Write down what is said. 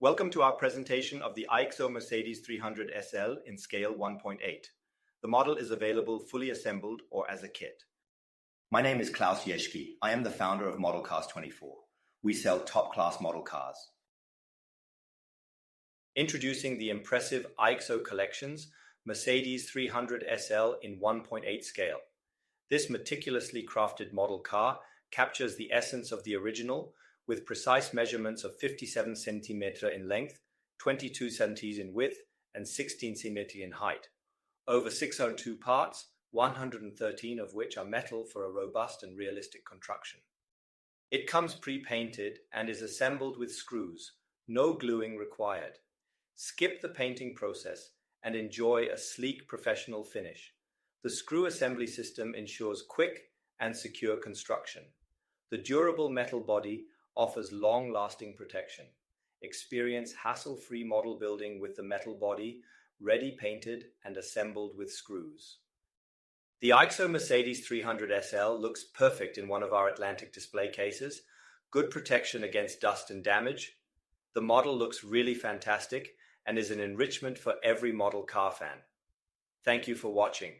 Welcome to our presentation of the IXO Mercedes 300 SL in scale 1.8. The model is available fully assembled or as a kit. My name is Klaus Jeschke. I am the founder of Model Cars 24. We sell top-class model cars. Introducing the impressive IXO Collections Mercedes 300 SL in 1.8 scale. This meticulously crafted model car captures the essence of the original with precise measurements of 57 cm in length, 22 cm in width, and 16 cm in height. Over 602 parts, 113 of which are metal for a robust and realistic construction. It comes pre-painted and is assembled with screws, no gluing required. Skip the painting process and enjoy a sleek professional finish. The screw assembly system ensures quick and secure construction. The durable metal body offers long-lasting protection. Experience hassle-free model building with the metal body, ready painted and assembled with screws. The IXO Mercedes 300 SL looks perfect in one of our Atlantic display cases. Good protection against dust and damage. The model looks really fantastic and is an enrichment for every model car fan. Thank you for watching.